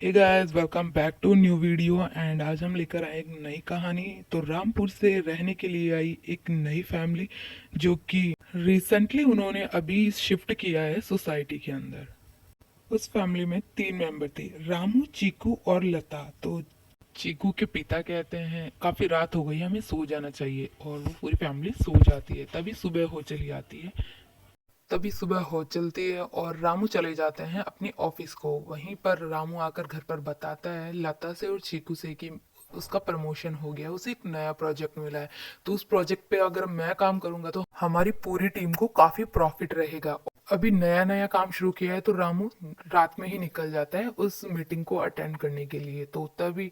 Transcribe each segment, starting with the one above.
Hey guys, welcome back to new video. And आज हम लेकर आए एक नई कहानी। तो रामपुर से रहने के लिए आई एक नई फैमिली, जो कि रिसेंटली उन्होंने अभी शिफ्ट किया है सोसाइटी के अंदर। उस फैमिली में 3 मेंबर थे, रामू, चीकू और लता। तो चीकू के पिता कहते हैं काफी रात हो गई, हमें सो जाना चाहिए, और वो पूरी फैमिली सो जाती है। तभी सुबह हो चली आती है। तभी सुबह हो चलती है और रामू चले जाते हैं अपनी ऑफिस को। वहीं पर रामू आकर घर पर बताता है लता से और चीकू से कि उसका प्रमोशन हो गया, उसे एक नया प्रोजेक्ट मिला है। तो उस प्रोजेक्ट पे अगर मैं काम करूंगा तो हमारी पूरी टीम को काफी प्रॉफिट रहेगा। अभी नया नया काम शुरू किया है, तो रामू रात में ही निकल जाता है उस मीटिंग को अटेंड करने के लिए। तो तभी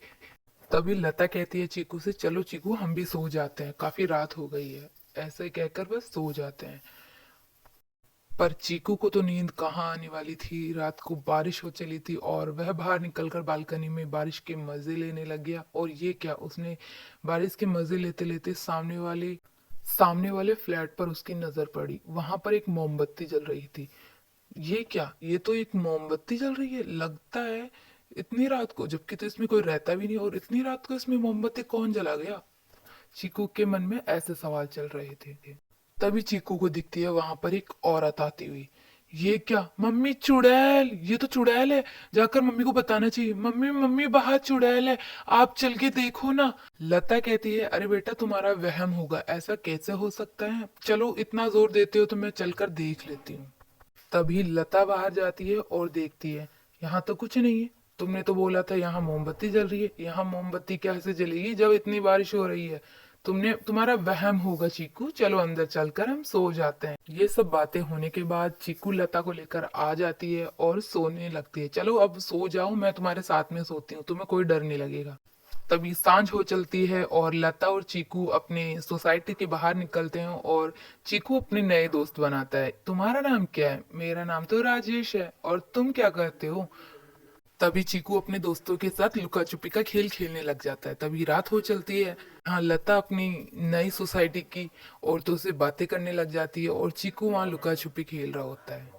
तभी लता कहती है चीकू से, चलो चीकू हम भी सो जाते हैं, काफी रात हो गई है। ऐसे कहकर बस सो जाते हैं। पर चीकू को तो नींद कहाँ आने वाली थी। रात को बारिश हो चली थी और वह बाहर निकलकर बालकनी में बारिश के मजे लेने लग गया। और ये क्या, उसने बारिश के मजे लेते लेते सामने वाले फ्लैट पर उसकी नजर पड़ी। वहां पर एक मोमबत्ती जल रही थी। ये क्या, ये तो एक मोमबत्ती जल रही है लगता है। इतनी रात को, जबकि तो इसमें कोई रहता भी नहीं, और इतनी रात को इसमें मोमबत्ती कौन जला गया। चीकू के मन में ऐसे सवाल चल रहे थे। तभी चीकू को दिखती है वहां पर एक औरत आती हुई। ये क्या, मम्मी चुड़ैल, ये तो चुड़ैल है। जाकर मम्मी को बताना चाहिए, मम्मी मम्मी बाहर चुड़ैल है, आप चल के देखो ना। लता कहती है, अरे बेटा तुम्हारा वहम होगा, ऐसा कैसे हो सकता है, चलो इतना जोर देते हो तो मैं चलकर देख लेती हूँ। तभी लता बाहर जाती है और देखती है, यहाँ तो कुछ नहीं है। तुमने तो बोला था यहाँ मोमबत्ती जल रही है, यहाँ मोमबत्ती कैसे जलेगी जब इतनी बारिश हो रही है। तुम्हारा वहम होगा चीकू, चलो अंदर चलकर हम सो जाते हैं। ये सब बातें होने के बाद चीकू लता को लेकर आ जाती है और सोने लगती है। चलो अब सो जाओ, मैं तुम्हारे साथ में सोती हूँ, तुम्हें कोई डर नहीं लगेगा। तभी सांझ हो चलती है और लता और चीकू अपने सोसाइटी के बाहर निकलते हैं। और चीकू अपने नए दोस्त बनाता है। तुम्हारा नाम क्या है? मेरा नाम तो राजेश है। और तुम क्या करते हो? तभी चीकू अपने दोस्तों के साथ लुका छुपी का खेल खेलने लग जाता है। तभी रात हो चलती है। हाँ, लता अपनी नई सोसाइटी की औरतों से बातें करने लग जाती है और चीकू वहाँ लुका छुपी खेल रहा होता है।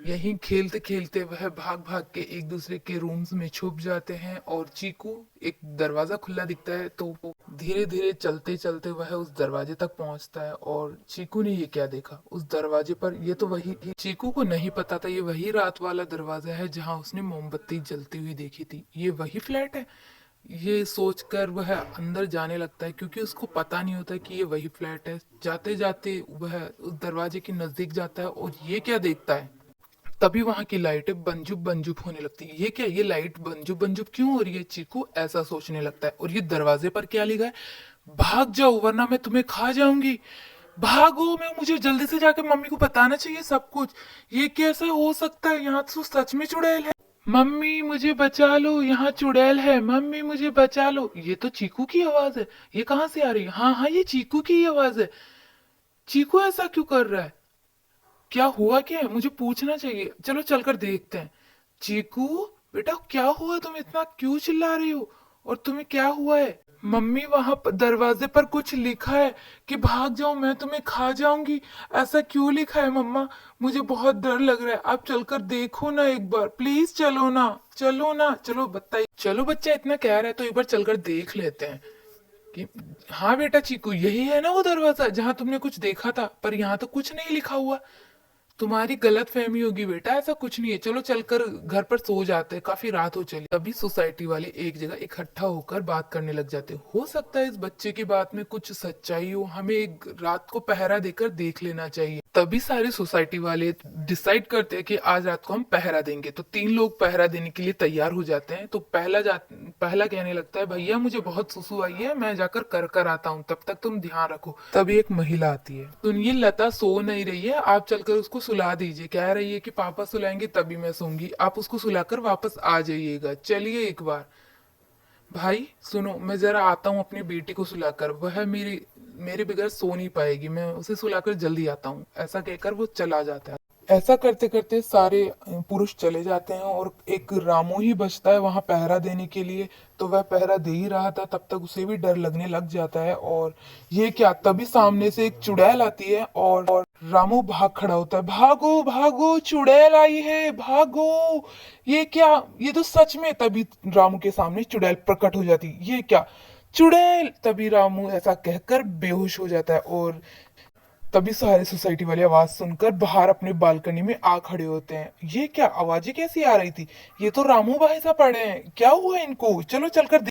यहीं खेलते खेलते वह भाग भाग के एक दूसरे के रूम्स में छुप जाते हैं। और चीकू, एक दरवाजा खुला दिखता है तो वो धीरे धीरे चलते चलते वह उस दरवाजे तक पहुंचता है। और चीकू ने ये क्या देखा उस दरवाजे पर, ये तो वही, चीकू को नहीं पता था ये वही रात वाला दरवाजा है जहां उसने मोमबत्ती जलती हुई देखी थी। ये वही फ्लैट है। ये सोचकर वह अंदर जाने लगता है, क्योंकि उसको पता नहीं होता कि ये वही फ्लैट है। जाते जाते वह उस दरवाजे के नजदीक जाता है और ये क्या देखता है। तभी वहां की लाइटें बंजुब बंजुब होने लगती है। ये क्या, ये लाइट बंजुब बंजुब क्यों हो रही है? चीकू ऐसा सोचने लगता है। और ये दरवाजे पर क्या लिखा है? भाग जाओ वरना मैं तुम्हें खा जाऊंगी। भागो, मैं मुझे जल्दी से जाकर मम्मी को बताना चाहिए सब कुछ। ये कैसे हो सकता है, यहाँ तो सच में चुड़ैल है। मम्मी मुझे बचा लो, यहाँ चुड़ैल है, मम्मी मुझे बचा लो। ये तो चीकू की आवाज है। ये कहाँ से आ रही है? हाँ हाँ, ये चीकू की ही आवाज है। चीकू ऐसा क्यों कर रहा है? क्या हुआ, क्या है, मुझे पूछना चाहिए, चलो चलकर देखते हैं। चीकू, बेटा क्या हुआ, तुम इतना क्यों चिल्ला रही हो? और तुम्हें क्या हुआ है? मम्मी वहां पर दरवाजे पर कुछ लिखा है कि भाग जाओ मैं तुम्हें खा जाऊंगी। ऐसा क्यों लिखा है मम्मा? मुझे बहुत डर लग रहा है, आप चलकर देखो ना एक बार, प्लीज चलो ना, चलो ना, चलो बताइए। चलो बच्चा इतना कह रहा है तो एक बार चलकर देख लेते हैं कि हाँ बेटा चीकू, यही है ना वो दरवाजा जहां तुमने कुछ देखा था, पर यहाँ तो कुछ नहीं लिखा हुआ। तुम्हारी गलत फहमी होगी बेटा, ऐसा कुछ नहीं है, चलो चलकर घर पर सो जाते हैं, काफी रात हो चली। तभी सोसाइटी वाले एक जगह इकट्ठा होकर बात करने लग जाते हैं। हो सकता है इस बच्चे की बात में कुछ सच्चाई हो, हमें एक रात को पहरा देकर देख लेना चाहिए। तभी सारे सोसाइटी वाले डिसाइड करते हैं कि आज रात को हम पहरा देंगे। तो 3 लोग पहरा देने के लिए तैयार हो जाते हैं। तो पहला कहने लगता है, भैया मुझे बहुत सुसु आई है, मैं जाकर कर कर आता हूँ, तब तक तुम ध्यान रखो। तभी एक महिला आती है। सुनिए, लता सो नहीं रही है, आप चलकर उसको सुला दीजिए। कह रही है कि पापा सुलाएंगे तभी मैं सोऊंगी, आप उसको सुलाकर वापस आ जाइएगा। चलिए एक बार। भाई सुनो, मैं जरा आता हूँ अपनी बेटी को सुलाकर, वह मेरे बगैर सो नहीं पाएगी, मैं उसे सुलाकर जल्दी आता हूँ। ऐसा कहकर वो चला जाता है। ऐसा करते करते सारे पुरुष चले जाते हैं और एक रामू ही बचता है वहां पहरा देने के लिए। तो वह पहरा दे ही रहा था, तब तक उसे भी डर लगने लग जाता है। और ये क्या, तभी सामने से एक चुड़ैल आती है और रामू भाग खड़ा होता है, भागो भागो चुड़ैल आई है भागो। ये क्या, ये तो सच में। तभी रामू के सामने चुड़ैल प्रकट हो जाती, ये क्या, चुड़ैल। तभी रामू ऐसा कहकर बेहोश हो जाता है और तभी सारे सोसाइटी वाले आवाज सुनकर बाहर अपने बालकनी में आ खड़े होते हैं। ये क्या, आवाजें कैसी आ रही थी, ये तो रामू भाई साहब पड़े हैं, क्या हुआ इनको, चलो चलकर